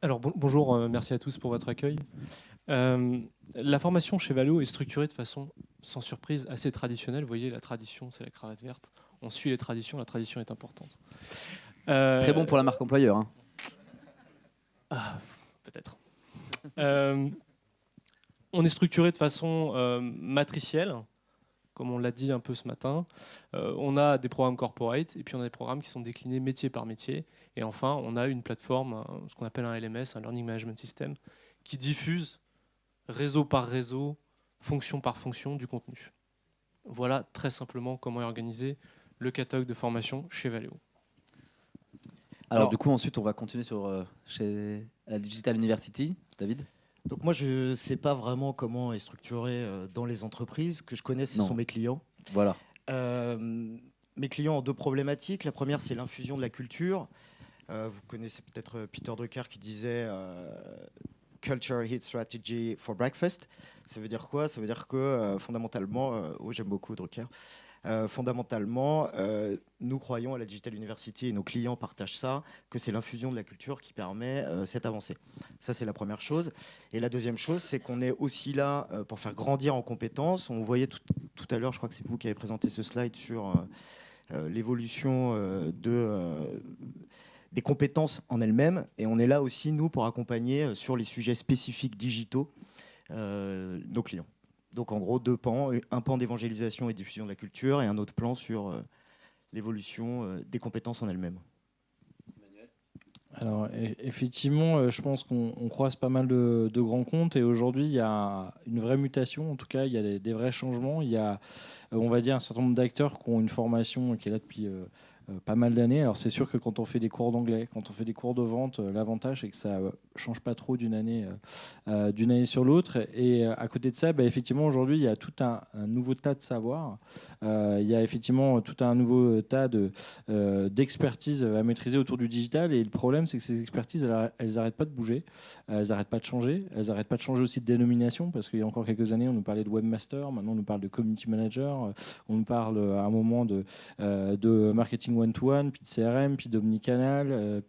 Alors bonjour, merci à tous pour votre accueil. La formation chez Valeo est structurée de façon, sans surprise, assez traditionnelle. Vous voyez, la tradition, c'est la cravate verte. On suit les traditions, la tradition est importante. Très Euh, bon pour la marque employeur, hein. ah, peut-être. Euh, on est structuré de façon matricielle, comme on l'a dit un peu ce matin. On a des programmes corporate et puis on a des programmes qui sont déclinés métier par métier. Et enfin, on a une plateforme, ce qu'on appelle un LMS, un Learning Management System, qui diffuse réseau par réseau, fonction par fonction du contenu. Voilà très simplement comment est organisé le catalogue de formation chez Valeo. Alors du coup, ensuite, on va continuer sur chez la Digital University, David. Donc moi, je ne sais pas vraiment comment est structuré dans les entreprises. Ce que je connais, ce sont Non, mes clients. voilà. Mes clients ont deux problématiques. La première, c'est l'infusion de la culture. Vous connaissez peut-être Peter Drucker qui disait Culture Hit Strategy for Breakfast. Ça veut dire quoi? Ça veut dire que fondamentalement, j'aime beaucoup Drucker. Fondamentalement, nous croyons à la Digital University et nos clients partagent ça, que c'est l'infusion de la culture qui permet cette avancée. Ça, c'est la première chose. Et la deuxième chose, c'est qu'on est aussi là pour faire grandir en compétences. On voyait tout à l'heure, je crois que c'est vous qui avez présenté ce slide sur l'évolution des compétences en elles-mêmes. Et on est là aussi, nous, pour accompagner sur les sujets spécifiques digitaux nos clients. Donc en gros, deux pans, un pan d'évangélisation et diffusion de la culture et un autre plan sur l'évolution des compétences en elles-mêmes. Alors effectivement, je pense qu'on croise pas mal de grands comptes et aujourd'hui il y a une vraie mutation, en tout cas il y a des vrais changements. Il y a, on va dire, un certain nombre d'acteurs qui ont une formation qui est là depuis pas mal d'années. Alors c'est sûr que quand on fait des cours d'anglais, quand on fait des cours de vente, l'avantage c'est que ça change pas trop d'une année sur l'autre. Et à côté de ça, bah, effectivement aujourd'hui il y a tout un nouveau tas de savoirs. Il y a effectivement tout un nouveau tas d'expertise à maîtriser autour du digital. Et le problème c'est que ces expertises elles n'arrêtent pas de bouger, elles n'arrêtent pas de changer, elles n'arrêtent pas de changer aussi de dénomination parce qu'il y a encore quelques années on nous parlait de webmaster, maintenant on nous parle de community manager, on nous parle à un moment de marketing one-to-one, puis de CRM, puis d'omnicanal.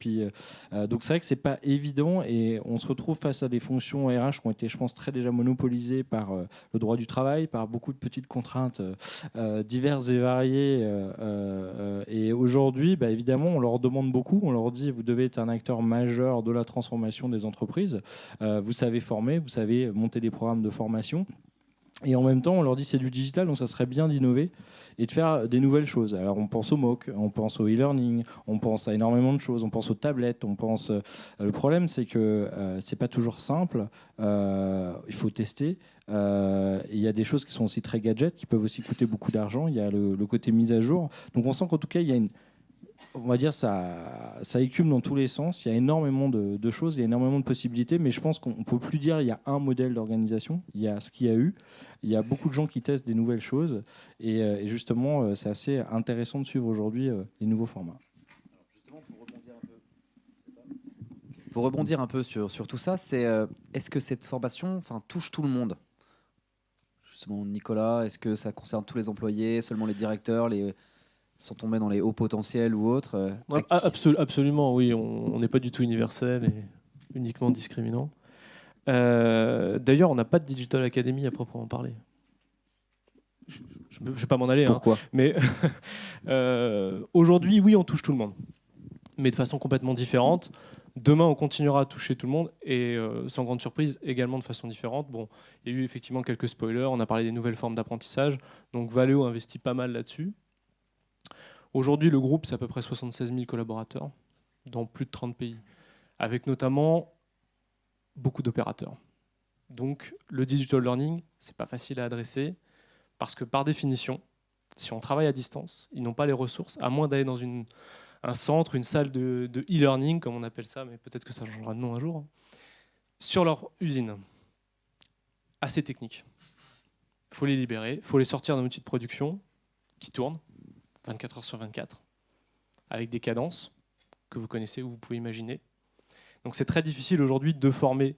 Donc c'est vrai que c'est pas évident et on se retrouve face à des fonctions RH qui ont été, je pense, très déjà monopolisées par le droit du travail, par beaucoup de petites contraintes diverses et variées. Et aujourd'hui, bah, évidemment, on leur demande beaucoup. On leur dit, vous devez être un acteur majeur de la transformation des entreprises. Vous savez former, vous savez monter des programmes de formation. Et en même temps, on leur dit c'est du digital, donc ça serait bien d'innover et de faire des nouvelles choses. Alors on pense au MOOC, on pense au e-learning, on pense à énormément de choses, on pense aux tablettes, on pense. Le problème, c'est que c'est pas toujours simple. Il faut tester. Il y a des choses qui sont aussi très gadgets, qui peuvent aussi coûter beaucoup d'argent. Il y a le côté mise à jour. Donc on sent qu'en tout cas, il y a une, on va dire ça écume dans tous les sens. Il y a énormément de choses, il y a énormément de possibilités, mais je pense qu'on ne peut plus dire il y a un modèle d'organisation. Il y a ce qu'il y a eu. Il y a beaucoup de gens qui testent des nouvelles choses. Et justement, c'est assez intéressant de suivre aujourd'hui les nouveaux formats. Justement, pour rebondir un peu sur tout ça, c'est est-ce que cette formation touche tout le monde? Justement, Nicolas, est-ce que ça concerne tous les employés, seulement les directeurs, les sont tombés dans les hauts potentiels ou autres Ouais, absolument, oui, on n'est pas du tout universel et uniquement discriminant. D'ailleurs, on n'a pas de Digital Academy à proprement parler. Je ne vais pas m'en aller, hein, Pourquoi? mais aujourd'hui, oui, on touche tout le monde, mais de façon complètement différente. Demain, on continuera à toucher tout le monde et sans grande surprise, également de façon différente. Bon, il y a eu effectivement quelques spoilers. On a parlé des nouvelles formes d'apprentissage. Donc Valeo investit pas mal là-dessus. Aujourd'hui, le groupe, c'est à peu près 76 000 collaborateurs dans plus de 30 pays, avec notamment beaucoup d'opérateurs. Donc le digital learning, c'est pas facile à adresser parce que par définition, si on travaille à distance, ils n'ont pas les ressources, à moins d'aller dans un centre, une salle de e-learning, comme on appelle ça, mais peut-être que ça changera de nom un jour, sur leur usine. Assez technique. Il faut les libérer, il faut les sortir d'un outil de production qui tourne 24 heures sur 24, avec des cadences que vous connaissez ou vous pouvez imaginer. Donc c'est très difficile aujourd'hui de former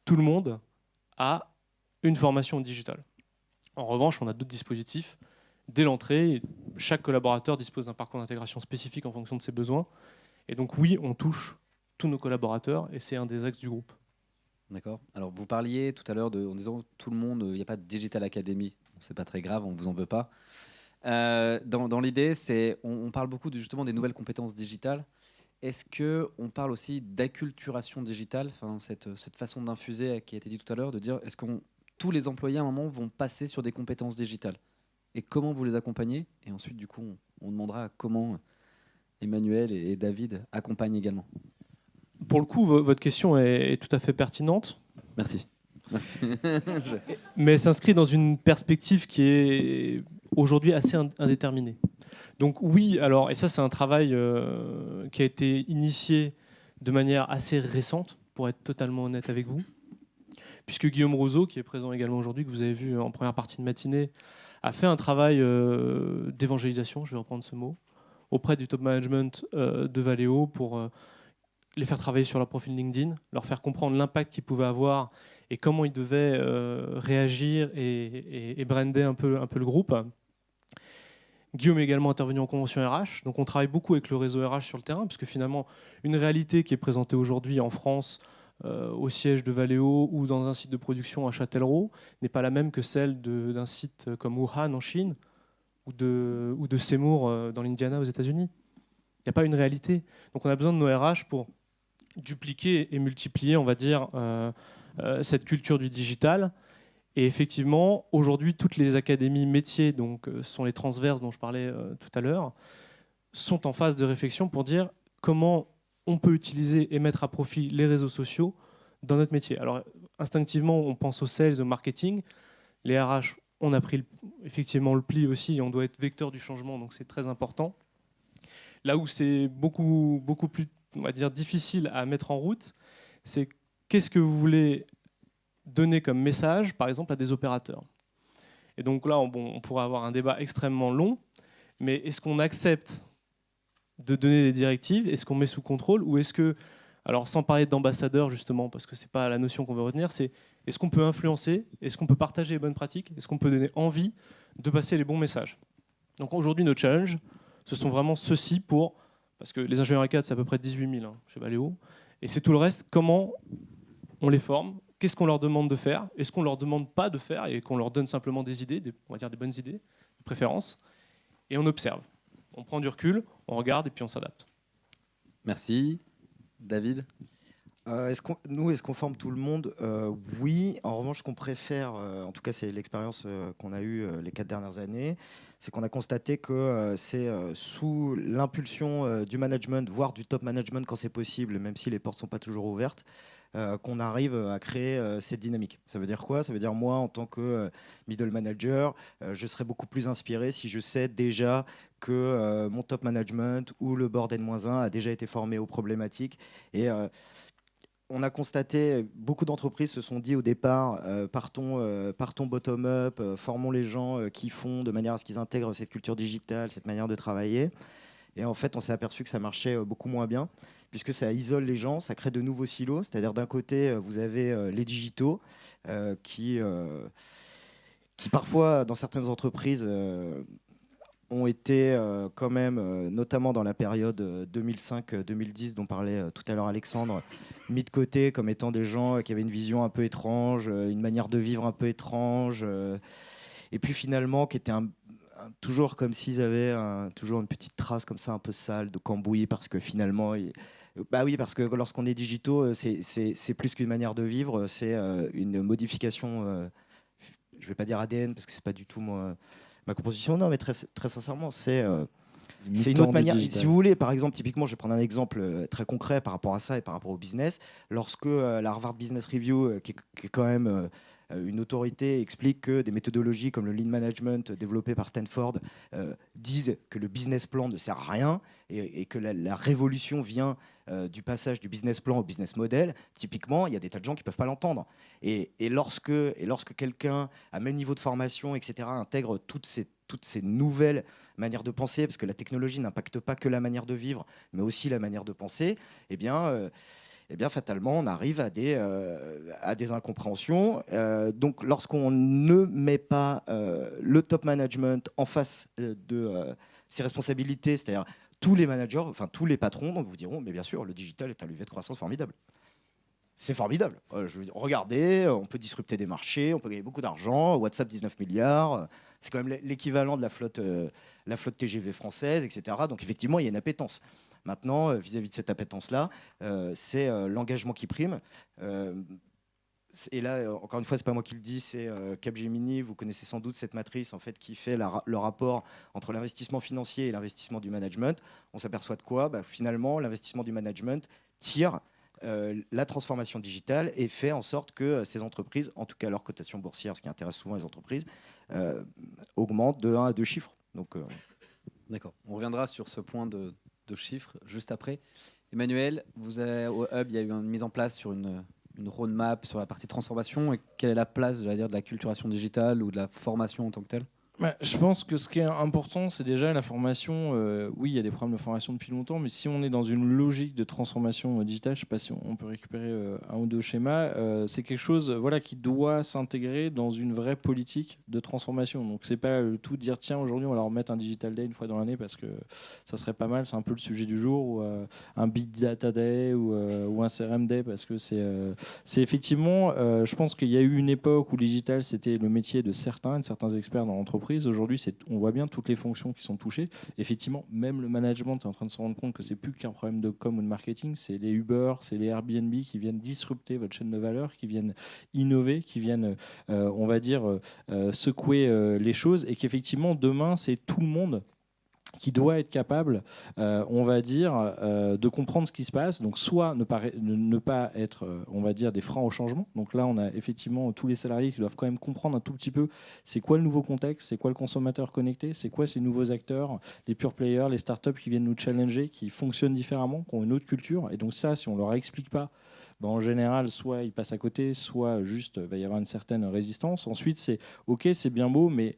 tout le monde à une formation digitale. En revanche, on a d'autres dispositifs. Dès l'entrée, chaque collaborateur dispose d'un parcours d'intégration spécifique en fonction de ses besoins. Et donc oui, on touche tous nos collaborateurs, et c'est un des axes du groupe. D'accord. Alors, vous parliez tout à l'heure en disant tout le monde, il n'y a pas de Digital Academy. C'est pas très grave, on vous en veut pas. Dans l'idée, on parle beaucoup justement des nouvelles compétences digitales. Est-ce qu'on parle aussi d'acculturation digitale, cette façon d'infuser qui a été dit tout à l'heure, de dire est-ce que tous les employés à un moment vont passer sur des compétences digitales? Et comment vous les accompagnez? Et ensuite, du coup, on demandera comment Emmanuel et David accompagnent également. Pour le coup, votre question est tout à fait pertinente. Merci. Mais elle s'inscrit dans une perspective qui est aujourd'hui assez indéterminée. Donc oui, alors, et ça c'est un travail qui a été initié de manière assez récente, pour être totalement honnête avec vous, puisque Guillaume Roseau, qui est présent également aujourd'hui, que vous avez vu en première partie de matinée, a fait un travail d'évangélisation, je vais reprendre ce mot, auprès du top management de Valeo pour les faire travailler sur leur profil LinkedIn, leur faire comprendre l'impact qu'ils pouvaient avoir et comment ils devaient réagir et brander un peu le groupe. Guillaume est également intervenu en convention RH, donc on travaille beaucoup avec le réseau RH sur le terrain, puisque finalement, une réalité qui est présentée aujourd'hui en France, au siège de Valeo ou dans un site de production à Châtellerault, n'est pas la même que celle d'un site comme Wuhan en Chine ou de Seymour dans l'Indiana aux États-Unis. Il n'y a pas une réalité. Donc on a besoin de nos RH pour dupliquer et multiplier, on va dire, cette culture du digital. Et effectivement, aujourd'hui, toutes les académies métiers, donc sont les transverses dont je parlais tout à l'heure, sont en phase de réflexion pour dire comment on peut utiliser et mettre à profit les réseaux sociaux dans notre métier. Alors, instinctivement, on pense au sales, au marketing. Les RH, on a pris effectivement le pli aussi, et on doit être vecteur du changement, donc c'est très important. Là où c'est beaucoup plus, on va dire, difficile à mettre en route, c'est qu'est-ce que vous voulez donner comme message, par exemple, à des opérateurs. Et donc là, on pourrait avoir un débat extrêmement long, mais est-ce qu'on accepte de donner des directives? Est-ce qu'on met sous contrôle? Ou est-ce que, alors sans parler d'ambassadeur justement, parce que ce n'est pas la notion qu'on veut retenir, c'est est-ce qu'on peut influencer? Est-ce qu'on peut partager les bonnes pratiques? Est-ce qu'on peut donner envie de passer les bons messages? Donc aujourd'hui, nos challenges, ce sont vraiment ceux-ci parce que les ingénieurs ECAD, c'est à peu près 18 000 chez Valeo, et c'est tout le reste, comment on les forme? Qu'est-ce qu'on leur demande de faire? Est-ce qu'on ne leur demande pas de faire et qu'on leur donne simplement des idées, on va dire des bonnes idées, des préférences? Et on observe. On prend du recul, on regarde et puis on s'adapte. Merci. David? Est-ce qu'on forme tout le monde? Oui. En revanche, ce qu'on préfère, en tout cas c'est l'expérience qu'on a eue les 4 dernières années, c'est qu'on a constaté que c'est sous l'impulsion du management, voire du top management quand c'est possible, même si les portes ne sont pas toujours ouvertes, qu'on arrive à créer cette dynamique. Ça veut dire quoi? Ça veut dire moi, en tant que middle manager, je serais beaucoup plus inspiré si je sais déjà que mon top management ou le board N-1 a déjà été formé aux problématiques. Et on a constaté, beaucoup d'entreprises se sont dit au départ, partons bottom-up, formons les gens qui font de manière à ce qu'ils intègrent cette culture digitale, cette manière de travailler. Et en fait, on s'est aperçu que ça marchait beaucoup moins bien, puisque ça isole les gens, ça crée de nouveaux silos. C'est-à-dire d'un côté, vous avez les digitaux qui parfois, dans certaines entreprises, ont été quand même, notamment dans la période 2005-2010 dont parlait tout à l'heure Alexandre, mis de côté comme étant des gens qui avaient une vision un peu étrange, une manière de vivre un peu étrange, et puis finalement qui étaient toujours comme s'ils avaient toujours une petite trace comme ça un peu sale de cambouis, parce que finalement... Bah oui, parce que lorsqu'on est digitaux, c'est plus qu'une manière de vivre, c'est une modification, je ne vais pas dire ADN, parce que ce n'est pas du tout ma composition, non, mais très, très sincèrement, c'est une autre manière. Si vous voulez, par exemple, typiquement, je vais prendre un exemple très concret par rapport à ça et par rapport au business. Lorsque la Harvard Business Review, qui est quand même une autorité, explique que des méthodologies comme le lean management développé par Stanford disent que le business plan ne sert à rien et que la révolution vient du passage du business plan au business model, typiquement, il y a des tas de gens qui ne peuvent pas l'entendre. Et lorsque quelqu'un à même niveau de formation, etc., intègre toutes ces nouvelles manières de penser, parce que la technologie n'impacte pas que la manière de vivre, mais aussi la manière de penser, eh bien fatalement, on arrive à des incompréhensions. Donc, lorsqu'on ne met pas le top management en face de ses responsabilités, c'est-à-dire tous les managers, enfin tous les patrons donc vous diront, mais bien sûr, le digital est un levier de croissance formidable. C'est formidable. Je veux dire, regardez, on peut disrupter des marchés, on peut gagner beaucoup d'argent. WhatsApp, 19 milliards. C'est quand même l'équivalent de la flotte TGV française, etc. Donc effectivement, il y a une appétence. Maintenant, vis-à-vis de cette appétence-là, c'est l'engagement qui prime. Et là, encore une fois, c'est pas moi qui le dis, c'est Capgemini. Vous connaissez sans doute cette matrice en fait qui fait le rapport entre l'investissement financier et l'investissement du management. On s'aperçoit de quoi ? Finalement, l'investissement du management tire la transformation digitale et fait en sorte que ces entreprises, en tout cas leur cotation boursière, ce qui intéresse souvent les entreprises, augmentent de 1 à 2 chiffres. Donc, D'accord. On reviendra sur ce point de chiffres juste après. Emmanuel, au Hub, il y a eu une mise en place sur une roadmap sur la partie transformation. Et quelle est la place, j'allais dire, de la culturation digitale ou de la formation en tant que telle ? Je pense que ce qui est important, c'est déjà la formation. Oui, il y a des problèmes de formation depuis longtemps, mais si on est dans une logique de transformation digitale, je ne sais pas si on peut récupérer un ou deux schémas, c'est quelque chose qui doit s'intégrer dans une vraie politique de transformation. Donc, ce n'est pas le tout de dire, tiens, aujourd'hui, on va leur remettre un Digital Day une fois dans l'année parce que ça serait pas mal, c'est un peu le sujet du jour, ou un Big Data Day ou un CRM Day, parce que c'est effectivement, je pense qu'il y a eu une époque où le digital, c'était le métier de certains experts dans l'entreprise. Aujourd'hui, on voit bien toutes les fonctions qui sont touchées. Effectivement, même le management est en train de se rendre compte que c'est plus qu'un problème de com ou de marketing. C'est les Uber, c'est les Airbnb qui viennent disrupter votre chaîne de valeur, qui viennent innover, qui viennent, secouer les choses, et qu'effectivement, demain, c'est tout le monde qui doit être capable, de comprendre ce qui se passe. Donc, soit ne pas être, des freins au changement. Donc là, on a effectivement tous les salariés qui doivent quand même comprendre un tout petit peu c'est quoi le nouveau contexte, c'est quoi le consommateur connecté, c'est quoi ces nouveaux acteurs, les pure players, les startups qui viennent nous challenger, qui fonctionnent différemment, qui ont une autre culture. Et donc ça, si on leur explique pas, en général, soit ils passent à côté, soit juste, va y avoir une certaine résistance. Ensuite, c'est OK, c'est bien beau, mais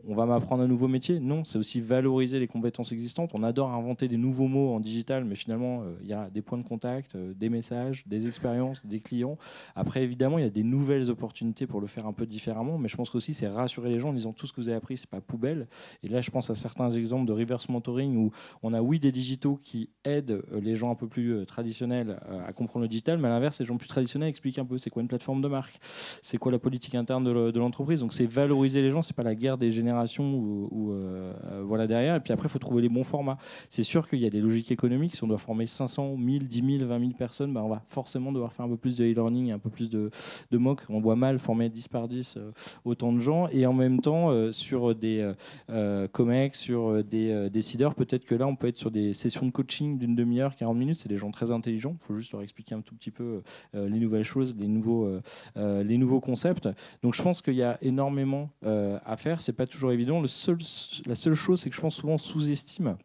on va m'apprendre un nouveau métier. Non, c'est aussi valoriser les compétences existantes. On adore inventer des nouveaux mots en digital, mais finalement, il y a des points de contact, des messages, des expériences, des clients. Après, évidemment, il y a des nouvelles opportunités pour le faire un peu différemment, mais je pense qu'aussi, c'est rassurer les gens en disant tout ce que vous avez appris, c'est pas poubelle. Et là, je pense à certains exemples de reverse mentoring où on a, oui, des digitaux qui aident les gens un peu plus traditionnels à comprendre le digital, mais à l'inverse, les gens plus traditionnels expliquent un peu c'est quoi une plateforme de marque, c'est quoi la politique interne de l'entreprise. Donc, c'est valoriser les gens, c'est pas la guerre des générations derrière. Et puis après, il faut trouver les bons formats. C'est sûr qu'il y a des logiques économiques. Si on doit former 500, 1000, 10 000, 20 000 personnes, on va forcément devoir faire un peu plus de e-learning, un peu plus de MOOC. On voit mal former 10 par 10 autant de gens. Et en même temps, sur des COMEX, sur des décideurs, peut-être que là, on peut être sur des sessions de coaching d'une demi-heure, 40 minutes. C'est des gens très intelligents. Il faut juste leur expliquer un tout petit peu les nouvelles choses, les nouveaux concepts. Donc, je pense qu'il y a énormément à faire. C'est pas toujours évident. La seule chose, c'est que je pense souvent on sous-estime,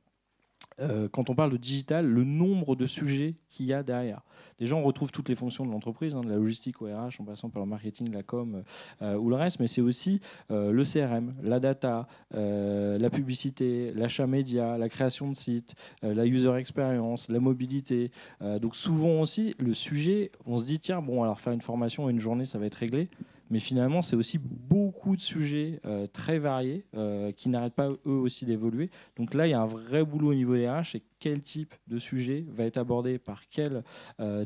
quand on parle de digital, le nombre de sujets qu'il y a derrière. Les gens retrouvent toutes les fonctions de l'entreprise, de la logistique au RH, en passant par le marketing, la com ou le reste, mais c'est aussi le CRM, la data, la publicité, l'achat média, la création de sites, la user experience, la mobilité. Donc souvent aussi, le sujet, on se dit, tiens, alors faire une formation, une journée, ça va être réglé. Mais finalement, c'est aussi beaucoup de sujets très variés qui n'arrêtent pas, eux aussi, d'évoluer. Donc là, il y a un vrai boulot au niveau des RH. Et quel type de sujet va être abordé par quel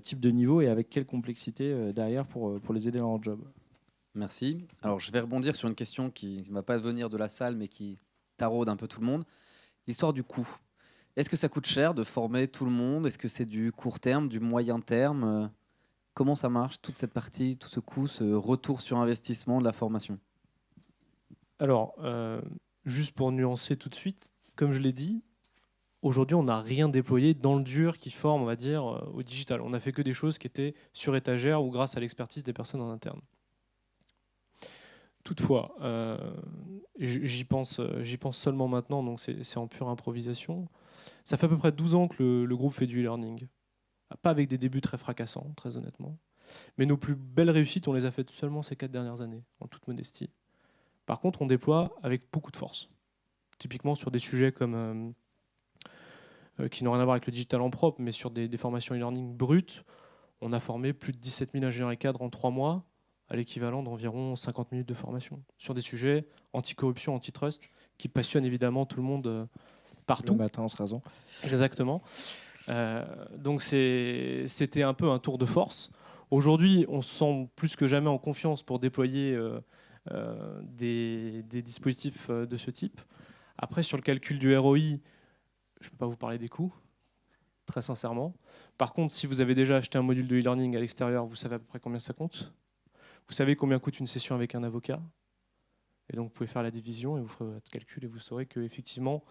type de niveau et avec quelle complexité derrière pour les aider dans leur job. Merci. Alors, je vais rebondir sur une question qui ne va pas venir de la salle, mais qui taraude un peu tout le monde. L'histoire du coût. Est-ce que ça coûte cher de former tout le monde ? Est-ce que c'est du court terme, du moyen terme ? Comment ça marche, toute cette partie, tout ce coût, ce retour sur investissement de la formation ? Alors, juste pour nuancer tout de suite, comme je l'ai dit, aujourd'hui, on n'a rien déployé dans le dur qui forme, on va dire, au digital. On n'a fait que des choses qui étaient sur étagère ou grâce à l'expertise des personnes en interne. Toutefois, j'y pense seulement maintenant, donc c'est en pure improvisation. Ça fait à peu près 12 ans que le groupe fait du e-learning. Pas avec des débuts très fracassants, très honnêtement. Mais nos plus belles réussites, on les a faites seulement ces 4 dernières années, en toute modestie. Par contre, on déploie avec beaucoup de force. Typiquement sur des sujets comme qui n'ont rien à voir avec le digital en propre, mais sur des formations e-learning brutes, on a formé plus de 17 000 ingénieurs et cadres en 3 mois, à l'équivalent d'environ 50 minutes de formation, sur des sujets anti-corruption, antitrust, qui passionnent évidemment tout le monde partout. Le matin en se rasant. Exactement. Donc c'était un peu un tour de force. Aujourd'hui, on se sent plus que jamais en confiance pour déployer des dispositifs de ce type. Après, sur le calcul du ROI, je ne peux pas vous parler des coûts, très sincèrement. Par contre, si vous avez déjà acheté un module de e-learning à l'extérieur, vous savez à peu près combien ça coûte. Vous savez combien coûte une session avec un avocat. Et donc, vous pouvez faire la division et vous ferez votre calcul et vous saurez qu'effectivement,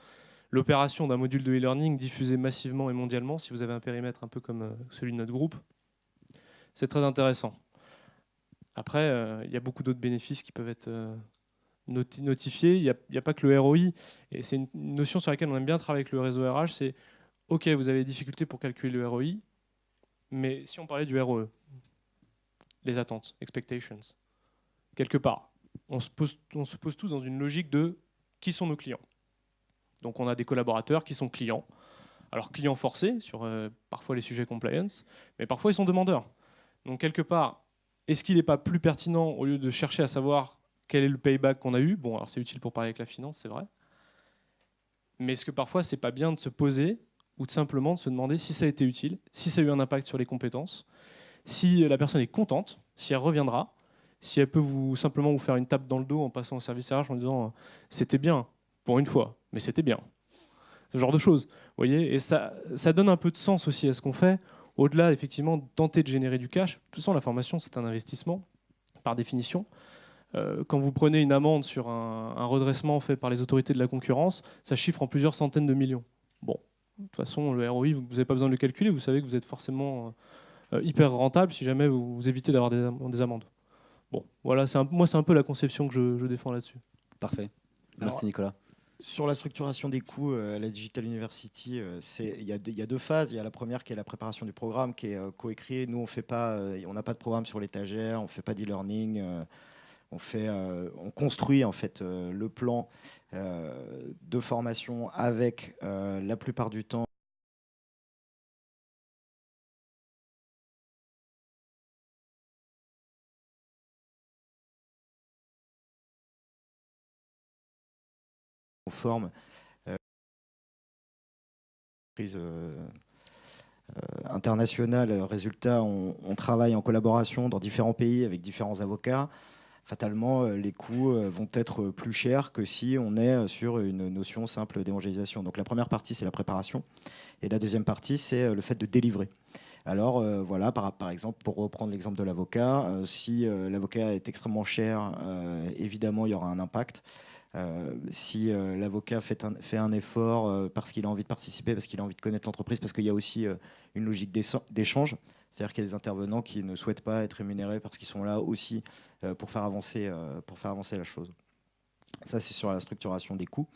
l'opération d'un module de e-learning diffusé massivement et mondialement, si vous avez un périmètre un peu comme celui de notre groupe, c'est très intéressant. Après, il y a beaucoup d'autres bénéfices qui peuvent être notifiés. Il n'y a pas que le ROI. Et c'est une notion sur laquelle on aime bien travailler avec le réseau RH, c'est OK, vous avez des difficultés pour calculer le ROI, mais si on parlait du ROE, les attentes, expectations, quelque part, on se pose tous dans une logique de qui sont nos clients. Donc on a des collaborateurs qui sont clients. Alors clients forcés sur parfois les sujets compliance, mais parfois ils sont demandeurs. Donc quelque part, est-ce qu'il n'est pas plus pertinent, au lieu de chercher à savoir quel est le payback qu'on a eu, bon alors c'est utile pour parler avec la finance, c'est vrai, mais est-ce que parfois c'est pas bien de se poser ou de simplement de se demander si ça a été utile, si ça a eu un impact sur les compétences, si la personne est contente, si elle reviendra, si elle peut simplement vous faire une tape dans le dos en passant au service RH en disant c'était bien, pour une fois, mais c'était bien. Ce genre de choses, vous voyez, et ça donne un peu de sens aussi à ce qu'on fait, au-delà effectivement de tenter de générer du cash. De toute façon, la formation, c'est un investissement, par définition. Quand vous prenez une amende sur un redressement fait par les autorités de la concurrence, ça chiffre en plusieurs centaines de millions. Bon, de toute façon, le ROI, vous n'avez pas besoin de le calculer, vous savez que vous êtes forcément hyper rentable si jamais vous évitez d'avoir des amendes. Bon, voilà, moi c'est un peu la conception que je défends là-dessus. Parfait. Merci Alors, Nicolas. Sur la structuration des coûts à la Digital University, il y a deux phases. Il y a la première qui est la préparation du programme, qui est coécrit. Nous, on n'a pas de programme sur l'étagère, on ne fait pas d'e-learning. On construit en fait le plan de formation avec la plupart du temps on forme prise internationale. Résultat, on travaille en collaboration dans différents pays avec différents avocats. Fatalement, les coûts vont être plus chers que si on est sur une notion simple d'évangélisation. Donc la première partie, c'est la préparation. Et la deuxième partie, c'est le fait de délivrer. Alors voilà, par exemple, pour reprendre l'exemple de l'avocat, si l'avocat est extrêmement cher, évidemment, il y aura un impact. Si l'avocat fait un effort parce qu'il a envie de participer, parce qu'il a envie de connaître l'entreprise, parce qu'il y a aussi une logique d'échange. C'est-à-dire qu'il y a des intervenants qui ne souhaitent pas être rémunérés parce qu'ils sont là aussi pour faire avancer la chose. Ça, c'est sur la structuration des coûts.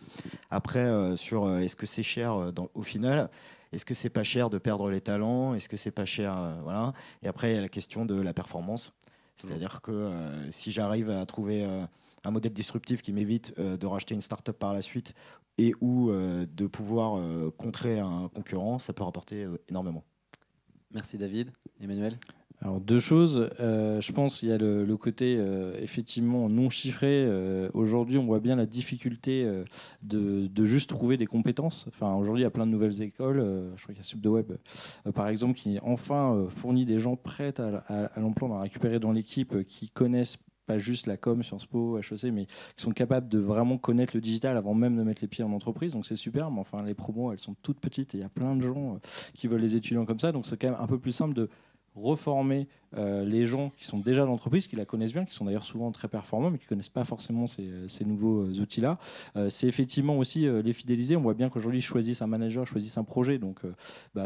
Après, sur est-ce que c'est cher au final, est-ce que c'est pas cher de perdre les talents, est-ce que c'est pas cher, voilà. Et après, il y a la question de la performance. C'est-à-dire que si j'arrive à trouver un modèle disruptif qui m'évite de racheter une start-up par la suite et ou de pouvoir contrer un concurrent, ça peut rapporter énormément. Merci David. Emmanuel? Alors deux choses, je pense qu'il y a le côté effectivement non chiffré. Aujourd'hui, on voit bien la difficulté de juste trouver des compétences. Enfin, aujourd'hui, il y a plein de nouvelles écoles. Je crois qu'il y a SubDeweb, par exemple, qui enfin fournit des gens prêts à l'emploi. On a récupéré dans l'équipe qui connaissent pas juste la com, Sciences Po, HEC, mais qui sont capables de vraiment connaître le digital avant même de mettre les pieds en entreprise. Donc c'est super, mais enfin les promos, elles sont toutes petites et il y a plein de gens qui veulent les étudiants comme ça. Donc c'est quand même un peu plus simple de reformer les gens qui sont déjà dans l'entreprise, qui la connaissent bien, qui sont d'ailleurs souvent très performants, mais qui ne connaissent pas forcément ces nouveaux outils-là. C'est effectivement aussi les fidéliser. On voit bien qu'aujourd'hui, ils choisissent un manager, choisissent un projet. Donc,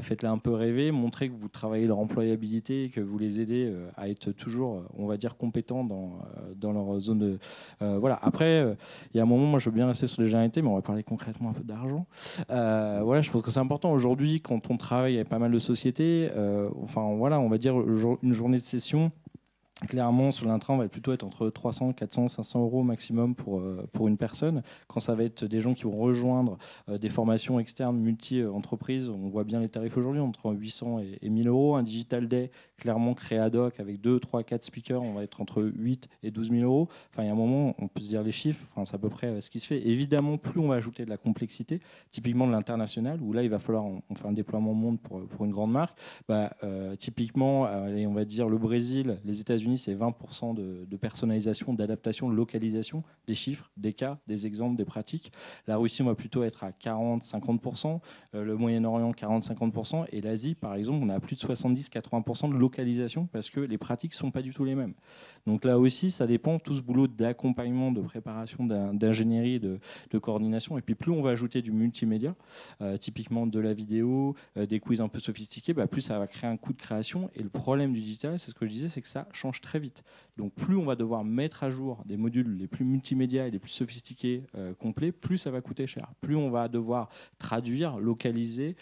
faites-les un peu rêver, montrez que vous travaillez leur employabilité, que vous les aidez à être toujours, on va dire, compétents dans leur zone de... voilà. Après, il y a un moment, moi, je veux bien rester sur les généralités, mais on va parler concrètement un peu d'argent. Voilà, je pense que c'est important aujourd'hui, quand on travaille avec pas mal de sociétés, enfin, voilà, on va dire une journée de session, Clairement, sur l'intrant, on va plutôt être entre 300, 400, 500 euros maximum pour une personne. Quand ça va être des gens qui vont rejoindre des formations externes multi-entreprises, on voit bien les tarifs aujourd'hui, entre 800 et 1000 euros. Un Digital Day, clairement créé ad hoc avec 2, 3, 4 speakers, on va être entre 8 et 12 000 euros. Enfin, il y a un moment, on peut se dire les chiffres, enfin, c'est à peu près ce qui se fait. Évidemment, plus on va ajouter de la complexité, typiquement de l'international, où là, il va falloir on fait un déploiement monde pour une grande marque. Typiquement, on va dire le Brésil, les États-Unis, c'est 20% de personnalisation, d'adaptation, de localisation des chiffres, des cas, des exemples, des pratiques. La Russie, on va plutôt être à 40-50%, le Moyen-Orient 40-50%, et l'Asie, par exemple, on a plus de 70-80% de localisation parce que les pratiques ne sont pas du tout les mêmes. Donc là aussi, ça dépend, tout ce boulot d'accompagnement, de préparation, d'ingénierie, de coordination. Et puis plus on va ajouter du multimédia, typiquement de la vidéo, des quiz un peu sophistiqués, plus ça va créer un coût de création. Et le problème du digital, c'est ce que je disais, c'est que ça change très vite. Donc plus on va devoir mettre à jour des modules les plus multimédia et les plus sophistiqués complets, plus ça va coûter cher. Plus on va devoir traduire, localiser,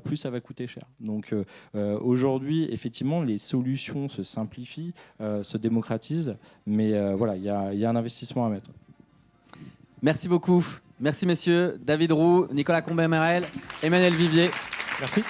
plus ça va coûter cher. Donc aujourd'hui, effectivement, les solutions se simplifient, se démocratisent, mais voilà, il y a un investissement à mettre. Merci beaucoup. Merci messieurs. David Roux, Nicolas Combet-Merel, Emmanuel Vivier. Merci.